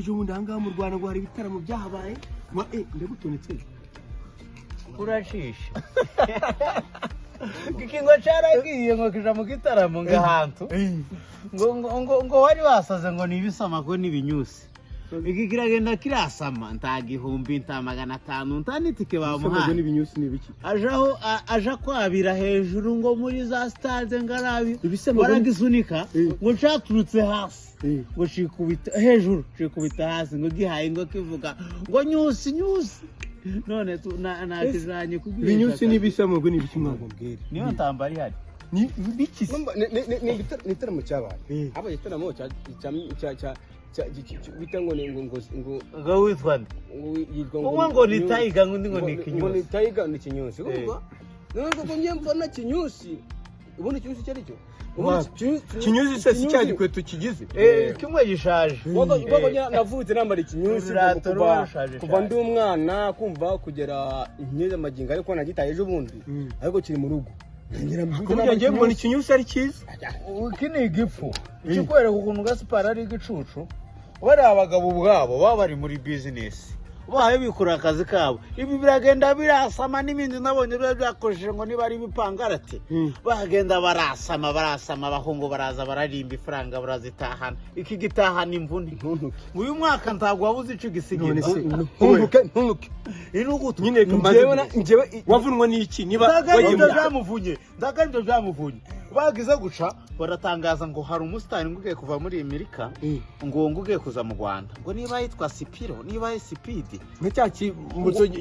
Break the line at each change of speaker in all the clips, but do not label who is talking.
ejo bundi ahangaha mu Rwanda ngo hari ibitaramo byahabaye ndagutonetse
urashisha ikingo cyaragiye ngo kija mu gitaramo ngahantu ngo wari wasaze ngo nibisama ko nibinyusi iki kiragenda kirasama ntagihumbi ntamagana 5 ntanitike bamuhaye
n'ibinyusi nibiki
aja kwabira hejuru ngo muri za stade ngarabi baragisunika ngo cyaturutse hasi ngo shikubita hejuru shikubita hasi ngo gihaye ngo kivuga ngo nyusi none nakijanye kugira
ibinyusi nibisama ngo nibiki mwagubwira
niyo ntambari hari
ni biki
ni gitaramo cyabaye aba gitaramo cya bita ngo
witwa ngo ni Tiger ngo ni Kinyusi
ngo ni Tiger ni Kinyusi urumva nubwo njye mbona Kinyusi ubundi Kinyusi cyari cyo
Kinyusi se si cyari kwetu kigize
kimwe gishaje
ubwo navutse nambara Kinyusi kuva ndi umwana kumva kugera inkeze magingo ariko nagitaye ejo bundi ariko kiri mu rugo
ngiye mbona Kinyusi ari cyiza
kini igipfu ikikwera ukuntu Gaspar ari igicucu bari abagabo ubwabo baba bari muri business bahaye bikora akazi kabo ibi biragenda birasama n'ibindi nabonye byakoresheje ngo niba ari bipangarate bagenda barasama abahungu baraza bararimba ifaranga barazitahana iki gitahana imvune uyu mwaka ntabwo wabuze ico gisigirwa
ntunuke
inugutu
nyine njyewe wavunwa n'iki niba
ndagarimye byamuvunye bagize guca baratangaza ngo hari umusitari ngugiye kuva muri Amerika ngo ngugiye kuza mu Rwanda ngo niba yitwa Sipiro niba Speed
ncyaki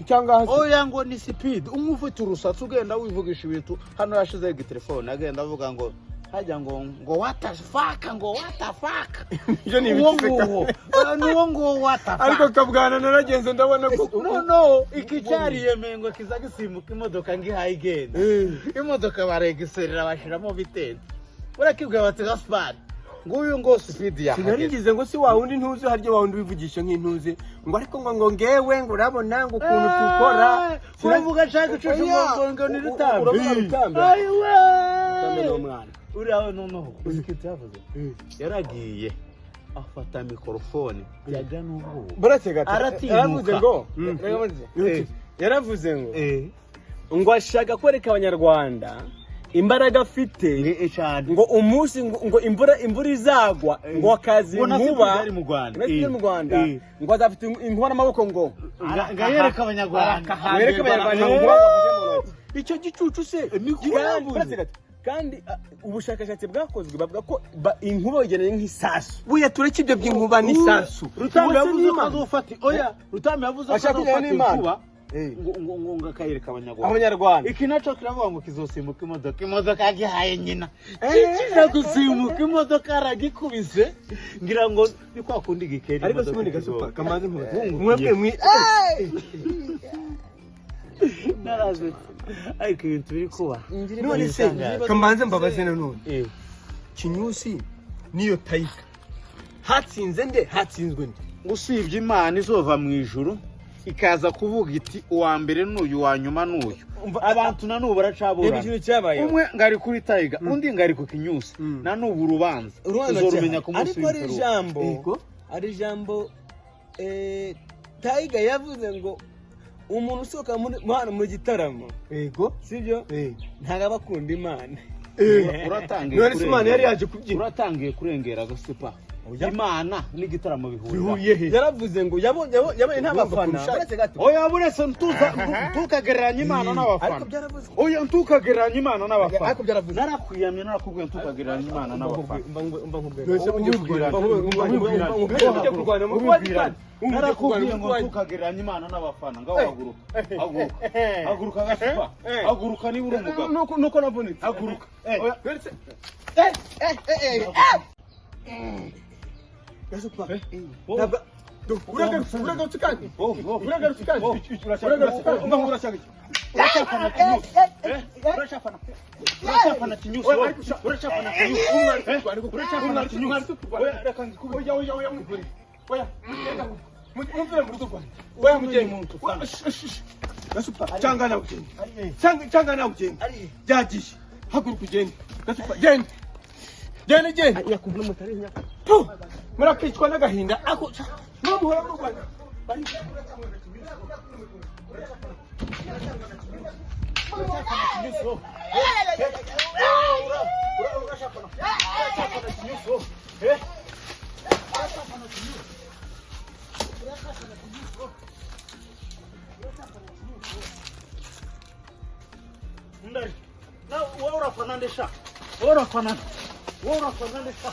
cyangwa hasi
oya ngo ni Speed umufite urusatsi ugenda wivugisha ibintu hano yashize igitelefone agenda avuga ngo hajya ngo what the fuck
iyo ni ibikiseka
ngo what the fuck
ariko kabwana naragenze ndabona ko
no iki cyari yemengo kizagisimbuka imodoka ngihaye igenda imodoka baregiserera bashiramo bitende urakibwa bati Gaspar nguyu ngo Speed ya
sinarigize ngo si wa wundi ntuzi harye wa wundi bivugisha nk'intuzi ngo ariko ngo ngewe ngo urabona ngo ukuntu tukora
sinavuga cyane cyo ngo ni rutambe ayiwe
n'umwana
uriya noneho usikite yavuze yaragiye afata mikrofone yaga n'ubwo
yaravuze ngo ashaka kwereka abanyarwanda imbaraga afite ngo umunsi ngo imvura izagwa ngo akazi nkuba mu Rwanda ngo azafite inkuba n'amaboko ngo
ngayereka abanyarwanda
icyo gicucu se
kandi ubushakashatsi bwakozwe bavuga ko inkuba igeneye nk'isasu
buya tureke ibyo by'inkuba n'isasu
Rutambe yavuze ko azofata Rutambe yavuze ko azofata inkuba ngo ngakayereka abanyarwanda iki naco kiravuga ngo kizosimbuka imodoka yagihaye nyina kira gusimbuka imodoka aragikubise ngira ngo ni kwa kundi gikeri
ariko simundi Gaspar kamaze mwebwe
naraze ariko ibintu biri kuba
none se kamanze mbabaze none Kinyusi niyo Tiger hatsinze hatsinzwe nde
usibye Imana izova mu ijuru ikaza kuvuga iti uwa mbere n'uyu wa nyuma n'uyu abantu na nubu baracabura umwe ngari kuri Tiger undi ngari ku Kinyusi na nubu urubanza uzorumenya ku munsi
w'ijambo ari ijambo Tiger yavuze ngo umuntu usoka mu gitaramo sibyo ntaga bakunda Imana
uratangiye kurengera Gaspar Imana n'igitaramo bihuriye
yaravuze ngo yabonye n'abafana
oya burese ntukagereranya Imana n'abafana oya ntukagereranya Imana n'abafana
ariko byaravuze
narakwiyamye narakubwiye ntukagereranya Imana n'abafana narakubwiye ngo ntukagereranya Imana n'abafana ngaho haguruka Gaspar haguruka niba uri umugabo
nuko navunitse
haguruka
Gaspar
uragarutse kandi
urashafana Kinyusi
cyangwa ugenda byagiye haguruka ugende Gaspar genda yakubona mutari nyaka murakicwa n'agahinda ako Mwamuhora mu Rwanda.
Ndari. Na wora fanande sha. Wora fanande. Wora fanande sha.